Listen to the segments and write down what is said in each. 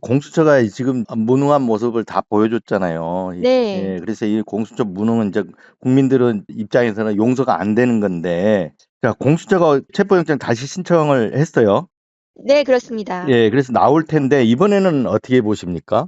공수처가 지금 무능한 모습을 다 보여줬잖아요. 네. 예, 그래서 이 공수처 무능은 이제 국민들은 입장에서는 용서가 안 되는 건데, 자, 공수처가 체포영장 다시 신청을 했어요. 네, 그렇습니다. 예, 그래서 나올 텐데 이번에는 어떻게 보십니까?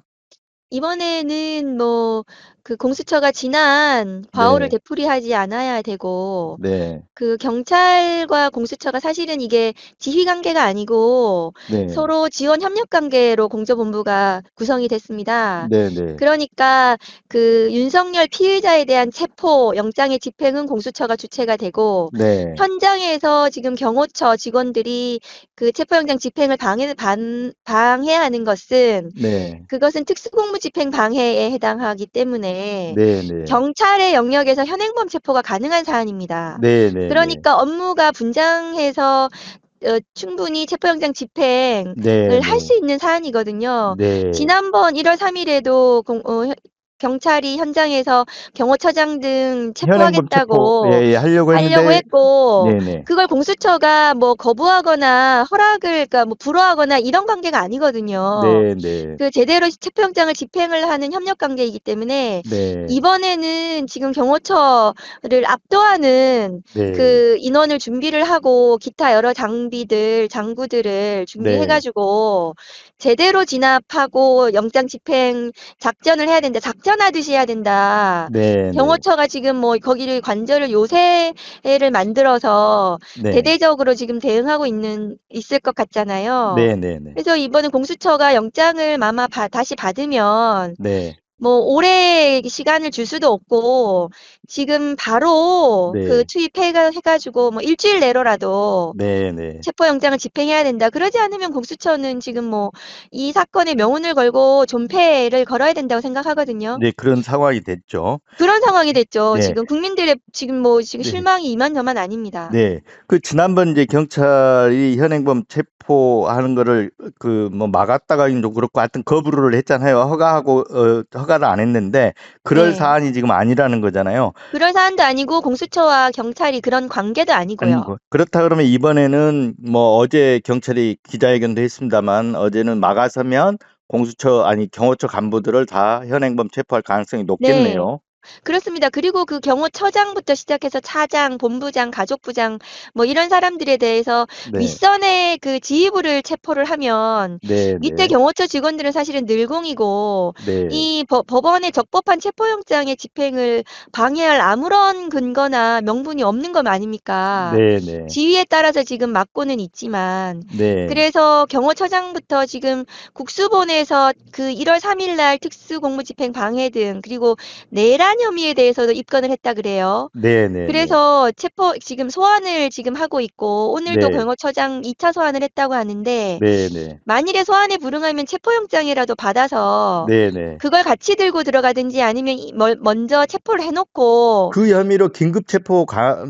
이번에는 뭐 그 공수처가 지난 과오를 네, 되풀이하지 않아야 되고, 네, 그 경찰과 공수처가 사실은 이게 지휘 관계가 아니고 네, 서로 지원 협력 관계로 공조본부가 구성이 됐습니다. 네, 네, 그러니까 그 윤석열 피의자에 대한 체포 영장의 집행은 공수처가 주체가 되고, 네, 현장에서 지금 경호처 직원들이 그 체포영장 집행을 방해하는 것은, 네, 그것은 특수공무집행 방해에 해당하기 때문에 네, 네, 경찰의 영역에서 현행범 체포가 가능한 사안입니다. 네, 네, 네, 그러니까 업무가 분장해서 충분히 체포영장 집행을 네, 할 수 네, 있는 사안이거든요. 네. 지난번 1월 3일에도 경찰이 현장에서 경호처장 등 현행범 체포, 체포하겠다고 예, 예, 하려고 하려고 했는데, 했고, 네네. 그걸 공수처가 뭐 거부하거나 허락을, 그러니까 뭐 불허하거나 이런 관계가 아니거든요. 네, 네, 그 제대로 체포영장을 집행을 하는 협력 관계이기 때문에, 네, 이번에는 지금 경호처를 압도하는 네, 그 인원을 준비를 하고 기타 여러 장구들을 네, 준비해가지고 제대로 진압하고 영장 집행 작전을 해야 된다. 작전하듯이 해야 된다. 네, 네, 경호처가 지금 뭐 거기를 관절을 요새를 만들어서 네, 대대적으로 지금 대응하고 있을 것 같잖아요. 네, 네, 네, 그래서 이번에 공수처가 영장을 아마 다시 받으면 네, 뭐 오래 시간을 줄 수도 없고, 지금 바로 그 네, 투입해가지고 뭐 일주일 내로라도 네, 네, 체포영장을 집행해야 된다. 그러지 않으면 공수처는 지금 뭐 이 사건의 명운을 걸고 존폐를 걸어야 된다고 생각하거든요. 네, 그런 상황이 됐죠. 그런 상황이 됐죠. 네, 지금 국민들의 지금 네, 실망이 이만저만 아닙니다. 네. 그 지난번 이제 경찰이 현행범 체포하는 거를 그 뭐 막았다가 좀 그렇고 하여튼 거부를 했잖아요. 허가를 안 했는데 그럴 네. 사안이 지금 아니라는 거잖아요. 그런 사안도 아니고 공수처와 경찰이 그런 관계도 아니고요. 아니고 그렇다 그러면 이번에는 뭐 어제 경찰이 기자회견도 했습니다만 어제는 막아서면 공수처 아니 경호처 간부들을 다 현행범 체포할 가능성이 네. 높겠네요. 그렇습니다. 그리고 그 경호처장부터 시작해서 차장, 본부장, 가족부장 뭐 이런 사람들에 대해서 네, 윗선의 그 지휘부를 체포를 하면, 네, 밑에 네, 경호처 직원들은 사실은 늘공이고 네, 이 법원의 적법한 체포영장의 집행을 방해할 아무런 근거나 명분이 없는 것 아닙니까? 네, 네, 지위에 따라서 지금 맡고는 있지만, 네, 그래서 경호처장부터 지금 국수본에서 그 1월 3일 날 특수공무집행 방해 등, 그리고 내란 혐의에 대해서도 입건을 했다 그래요. 네, 네, 네, 그래서 지금 소환을 지금 하고 있고, 오늘도 네, 경호처장 2차 소환을 했다고 하는데, 네, 네, 만일에 소환에 불응하면 체포영장이라도 받아서 네, 네. 그걸 같이 들고 들어가든지, 아니면 먼저 체포를 해놓고. 그 혐의로 긴급 체포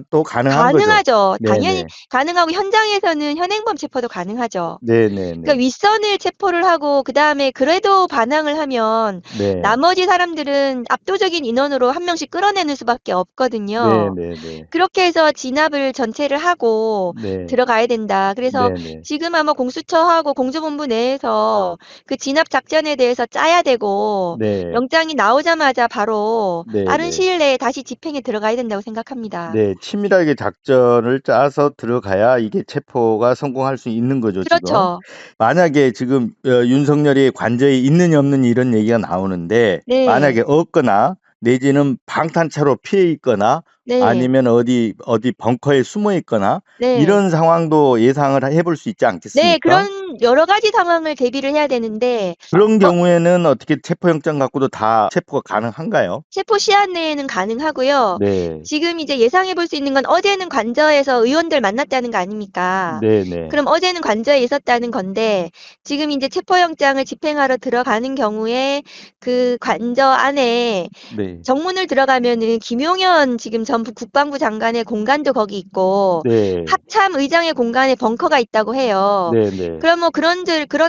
또 가능한 거죠. 가능하죠. 네, 당연히 네, 가능하고, 현장에서는 현행범 체포도 가능하죠. 네, 네, 그러니까 네, 윗선을 체포를 하고 그다음에 그래도 반항을 하면 네, 나머지 사람들은 압도적인 인원으로 한 명씩 끌어내는 수밖에 네, 없거든요. 네, 네, 그렇게 해서 진압을 전체를 하고 네, 들어가야 된다. 그래서 네, 네, 지금 아마 공수처하고 공조본부 내에서 그 진압 작전에 대해서 짜야 되고, 네, 영장이 나오자마자 바로 네, 빠른 네. 시일 내에 다시 집행에 들어가야 된다고 생각합니다. 네, 치밀하게 작전을 짜서 들어가야 이게 체포가 성공할 수 있는 거죠, 지금. 그렇죠. 만약에 지금 윤석열이 관저에 있느냐 없느냐 이런 얘기가 나오는데 만약에 네. 없거나 내지는 방탄차로 피해 있거나 네. 아니면 어디 벙커에 숨어 있거나 네. 이런 상황도 예상을 해볼 수 있지 네. 않겠습니까? 그런 여러 가지 상황을 대비를 해야 되는데, 그런 어 경우에는 어떻게 체포영장 갖고도 다 체포가 가능한가요? 체포 시한 내에는 가능하고요. 네, 지금 이제 예상해 볼 수 있는 건, 어제는 관저에서 의원들 만났다는 거 아닙니까? 네, 네, 그럼 어제는 관저에 있었다는 건데, 지금 이제 체포영장을 집행하러 들어가는 경우에 그 관저 안에 네, 정문을 들어가면은 김용현 지금 전 국방부 장관의 공간도 거기 있고 네. 합참 의장의 공간에 벙커가 있다고 해요. 네네. 그럼 뭐 그런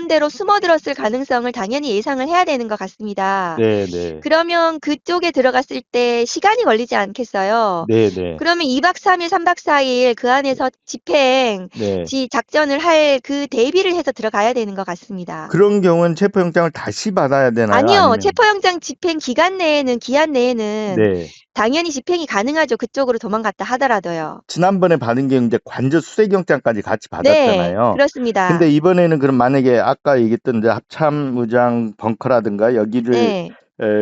데로 숨어들었을 가능성을 당연히 예상을 해야 되는 것 같습니다. 네네. 그러면 그쪽에 들어갔을 때 시간이 걸리지 않겠어요? 네네. 그러면 2박 3일, 3박 4일 그 안에서 집행, 네. 작전을 할 그 대비를 해서 들어가야 되는 것 같습니다. 그런 경우는 체포영장을 다시 받아야 되나요? 아니요. 아니면 체포영장 집행 기한 내에는 네. 당연히 집행이 가능하죠. 그쪽으로 도망갔다 하더라도요. 지난번에 받은 게 인제 관저 수색영장까지 같이 네. 받았잖아요. 그렇습니다. 근데 이번에는 그럼 만약에 아까 얘기했던 이제 합참의장 벙커라든가 여기를 네.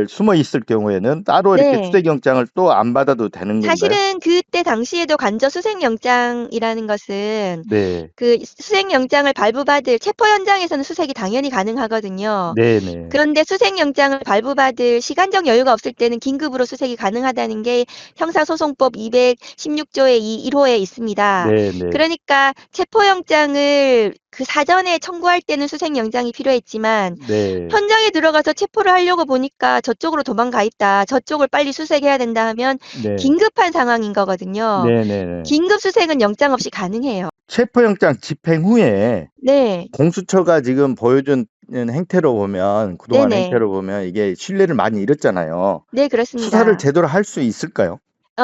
숨어 있을 경우에는 따로 이렇게 네. 수색영장을 또 안 받아도 되는 건가요? 사실은 그때 당시에도 관저 수색영장이라는 것은 네. 그 수색영장을 발부받을 체포 현장에서는 수색이 당연히 가능하거든요. 네네. 그런데 수색영장을 발부받을 시간적 여유가 없을 때는 긴급으로 수색이 가능하다는 게 형사소송법 216조의 1호에 있습니다. 네네. 그러니까 체포영장을 그 사전에 청구할 때는 수색영장이 필요했지만 네. 현장에 들어가서 체포를 하려고 보니까 저쪽으로 도망가 있다. 저쪽을 빨리 수색해야 된다 하면 네. 긴급한 상황인 거거든요. 네네네. 긴급 수색은 영장 없이 가능해요. 체포영장 집행 후에 네. 공수처가 지금 보여준 행태로 보면 그동안 네네. 행태로 보면 이게 신뢰를 많이 잃었잖아요. 네, 수사를 그렇습니다. 제대로 할 수 있을까요?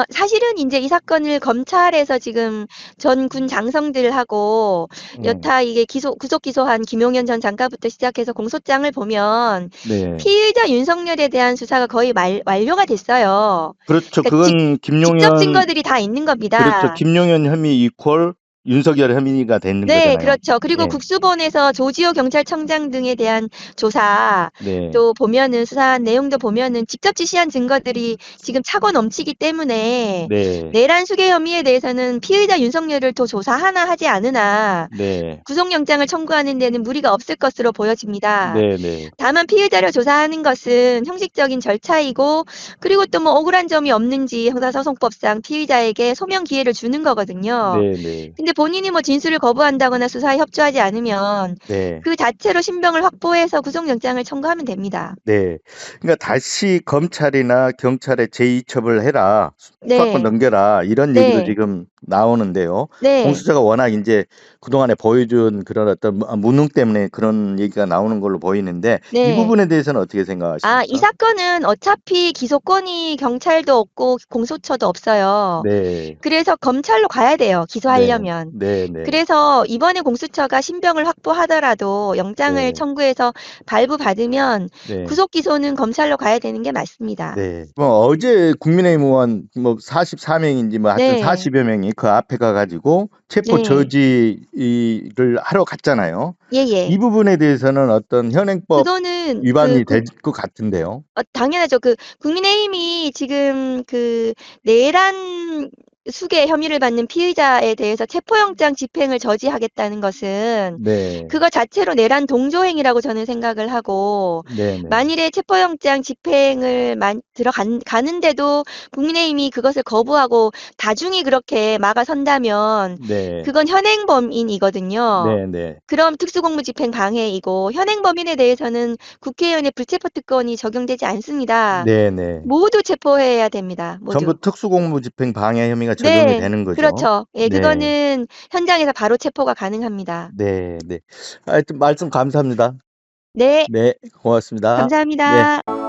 사실은 인제 이 사건을 검찰에서 지금 전 군 장성들하고 여타 이게 구속 기소한 김용현 전 장관부터 시작해서 공소장을 보면 네. 피의자 윤석열에 대한 수사가 거의 완료가 됐어요. 그렇죠. 그러니까 그건 직접 김용현 증거들이 다 있는 그렇죠. 겁니다. 김용현 혐의 이퀄 윤석열 혐의가 되는 네, 거잖아요. 그렇죠. 그리고 예. 국수본에서 조지호 경찰청장 등에 대한 조사 네. 또 보면은 수사한 내용도 보면은 직접 지시한 증거들이 지금 차고 넘치기 때문에 네. 내란 수괴 혐의에 대해서는 피의자 윤석열을 더 조사하나 하지 않으나 네. 구속영장을 청구하는 데는 무리가 없을 것으로 보여집니다. 네네. 다만 피의자를 조사하는 것은 형식적인 절차이고 그리고 또 뭐 억울한 점이 없는지 형사소송법상 피의자에게 소명 기회를 주는 거거든요. 네네. 근데 본인이 뭐 진술을 거부한다거나 수사에 협조하지 않으면 네. 그 자체로 신병을 확보해서 구속영장을 청구하면 됩니다. 네. 그러니까 다시 검찰이나 경찰에 제2처벌 해라. 수사권 네. 넘겨라. 이런 얘기도 네. 지금 나오는데요. 네. 공수처가 워낙 인제 그동안에 보여준 그런 어떤 무능 때문에 그런 얘기가 나오는 걸로 보이는데 이 네. 부분에 대해서는 어떻게 이 생각하십니까? 사건은 어차피 기소권이 경찰도 없고 공수처도 없어요. 네. 그래서 검찰로 가야 돼요, 네. 기소하려면. 네네. 그래서 이번에 공수처가 신병을 확보하더라도 영장을 네. 청구해서 발부받으면 네. 구속 기소는 검찰로 가야 되는 게 맞습니다. 네. 뭐 어제 국민의힘 의원 뭐 44명인지 뭐 하여튼 네. 40여 명이 그 앞에 가 가지고 체포 네. 저지를 하러 갔잖아요. 예예. 이 부분에 대해서는 어떤 현행법 그거는 위반이 될 것 같은데요. 당연하죠. 국민의힘이 지금 내란 수괴 혐의를 받는 피의자에 대해서 체포영장 집행을 저지하겠다는 것은 네. 그거 자체로 내란 동조 행위라고 저는 생각을 하고 네네. 만일에 체포영장 집행을 가는데도 국민의힘이 그것을 거부하고 다중이 그렇게 막아선다면 네. 그건 현행범인이거든요. 네네. 그럼 특수공무집행 방해이고 현행범인에 대해서는 국회의원의 불체포 특권이 적용되지 않습니다. 네네. 모두 체포해야 됩니다. 전부 모두. 특수공무집행 방해 혐의가 적용이 되는 거죠. 그렇죠. 예, 네. 그거는 현장에서 바로 체포가 가능합니다. 네. 네. 하여튼 말씀 감사합니다. 네. 네. 고맙습니다. 네. 감사합니다.